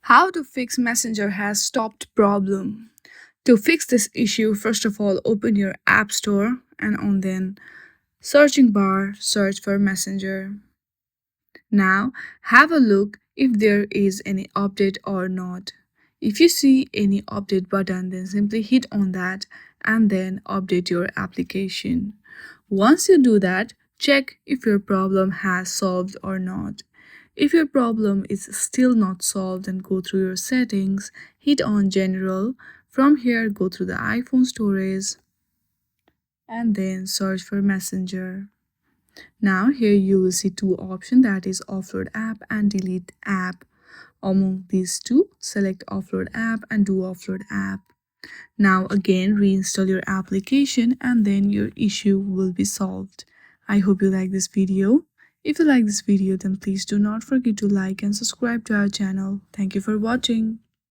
How to fix Messenger has stopped problem. To fix this issue, first of all, open your App Store and on then searching bar, search for Messenger. Now, have a look if there is any update or not. If you see any update button, then simply hit on that and then update your application. Once you do that, check if your problem has solved or not. If your problem is still not solved, then go through your settings, hit on General. From here, go through the iPhone storage and then search for Messenger. Now here you will see two options, that is offload app and delete app. Among these two, select offload app and do offload app. Now again reinstall your application and then your issue will be solved. I hope you like this video. If you like this video, then please do not forget to like and subscribe to our channel. Thank you for watching.